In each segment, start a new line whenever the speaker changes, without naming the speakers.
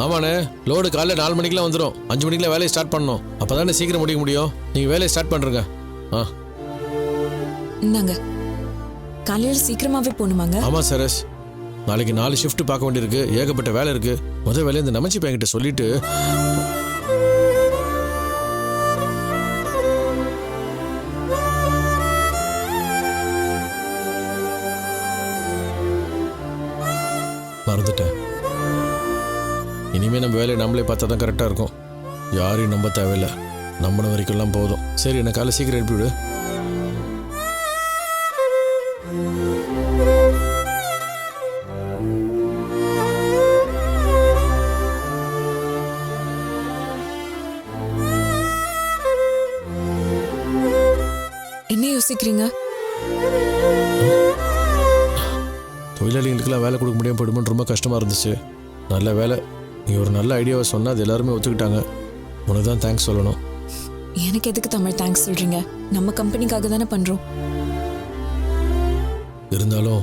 ஆமாண்ணே, லோடு காலைல 4 மணிக்கெலாம் வந்துடும். 5 மணிக்கெலாம் வேலையை ஸ்டார்ட் பண்ணணும். அப்போ தானே சீக்கிரம் முடிக்க முடியும். நீங்கள் வேலையை ஸ்டார்ட் பண்ணுறங்க. ஆ
இந்தாங்க. காலையில் சீக்கிரமாகவே போகணுமாங்க?
ஆமாம் சரஸ், நாளைக்கு 4 ஷிஃப்ட் பார்க்க வேண்டியிருக்கு. ஏகப்பட்ட வேலை இருக்குது. முதல் வேலையை இந்த நமச்சி பையன்கிட்ட சொல்லிட்டு மறந்துட்டேன். இனிமேல் நம்ம வேலையை நம்மளே பார்த்தா தான் கரெக்டாக இருக்கும். யாரையும் நம்ப தேவையில்லை. நம்பின வரைக்கும்லாம் போதும். சரி, என்ன காலை சீக்கிரம் எழுப்பிவிடு.
என்ன யோசிக்கிறீங்க?
தொழிலாளிகளுக்கெல்லாம் வேலை கொடுக்க முடியாமல் போயிடுமோன்னு ரொம்ப கஷ்டமாக இருந்துச்சு. நல்ல வேலை, நீ ஒரு நல்ல ஐடியாவை சொன்னால் அது எல்லாருமே ஒத்துக்கிட்டாங்க. உனக்கு தான் தேங்க்ஸ் சொல்லணும்.
எனக்கு எதுக்கு தமிழ் தேங்க்ஸ் சொல்கிறீங்க? நம்ம கம்பெனிக்காக தானே பண்ணுறோம்.
இருந்தாலும்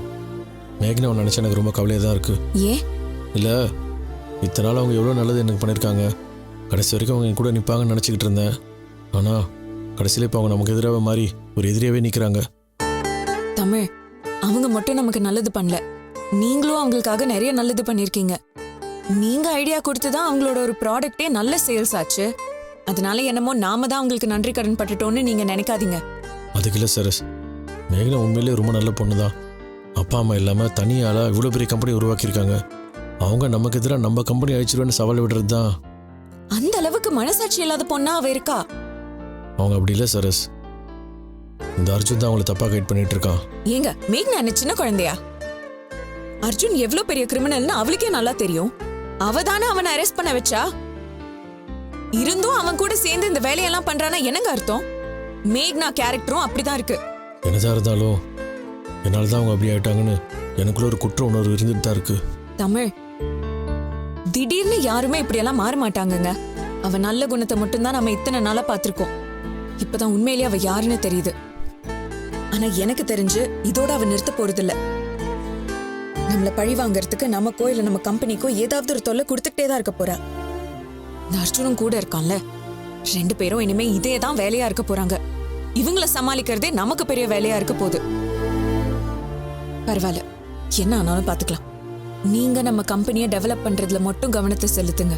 மேக்னாவை நினச்சா எனக்கு ரொம்ப கவலையாக தான் இருக்குது.
ஏன்?
இல்லை, இத்தனை நாள் அவங்க எவ்வளோ நல்லது எனக்கு பண்ணியிருக்காங்க. கடைசி வரைக்கும் அவங்க என் கூட நிற்பாங்கன்னு நினச்சிக்கிட்டு இருந்தேன். ஆனால் கடைசியில் இப்போ அவங்க நமக்கு எதிராக மாறி ஒரு எதிரியாகவே நிற்கிறாங்க.
தமிழ், அவங்க மட்டும் நமக்கு நல்லது பண்ணல, நீங்களும் அவங்களுக்காக நிறைய நல்லது பண்ணிருக்கீங்க. நீங்க ஐடியா கொடுத்து தான் அவங்களோட ஒரு ப்ராடக்டே நல்ல சேல்ஸ் ஆச்சு. அதனால என்னமோ நாம தான் அவங்களுக்கு நன்றி கடன் பட்டுட்டோம்னு நீங்க நினைக்காதீங்க.
அதுக்கு இல்லை சரஸ், மேகனா உண்மையிலேயே ரொம்ப நல்ல பொண்ணு தான். அப்பா அம்மா இல்லாமல் தனியாளாக இவ்வளோ பெரிய கம்பெனி உருவாக்கியிருக்காங்க. அவங்க நமக்கு எதிராக நம்ம கம்பெனி அழிச்சிருவேன்னு சவால் விடுறது தான்.
அந்த அளவுக்கு மனசாட்சி இல்லாத பொண்ணா அவ இருக்கா?
அவங்க அப்படி இல்லை சரஸ். இந்த அர்ஜுன் தான் அவங்களை தப்பாக கைட் பண்ணிட்டு இருக்கான்.
ஏங்க, மேக்னா என்ன சின்ன குழந்தையா? அர்ஜுன் எவ்வளவு பெரிய கிரிமினல்னு அவளுக்கே நல்லா தெரியும். அவ தானே அவனை அரெஸ்ட் பண்ண வச்சா. இருந்தும் அவன் கூட சேர்ந்து இந்த வேலையெல்லாம் பண்றானா என்னங்க அர்த்தம்? மேக்னா கேரக்டரும் அப்படிதான் இருக்கு.
என்னதான் இருந்தாலும் என்னால் தான் அவங்க அப்படி ஆயிட்டாங்கன்னு எனக்குள்ள ஒரு குற்ற உணர்வு இருந்துட்டு தான் இருக்கு.
தமிழ், திடீர்னு யாருமே இப்படியெல்லாம் மாற மாட்டாங்கங்க. அவ நல்ல குணத்தை மட்டும்தான் நம்ம இத்தனை நாளா பார்த்திருக்கோம். இப்பதான் உண்மையிலேயே அவ யாருன்னு தெரியுது. ஆனா எனக்கு தெரிஞ்சு இதோட அவ நிறுத்த போறதில்ல. நம்மள பழி வாங்கறதுக்கு நமக்கோ இல்ல நம்ம கம்பெனிக்கோ ஏதாவது ஒரு தொல்லை கொடுத்துட்டே தான் இருக்க போறா. இந்த அர்ஜுனும் கூட இருக்கான்ல, 2 பேரும் இனிமே இதே தான் வேலையா இருக்க போறாங்க. இவங்கள சமாளிக்கிறதே நமக்கு பெரிய வேலையா இருக்க போகுது. பரவாயில்ல, என்ன ஆனாலும் பாத்துக்கலாம். நீங்க நம்ம கம்பெனியை டெவலப் பண்றதுல மட்டும் கவனத்தை செலுத்துங்க.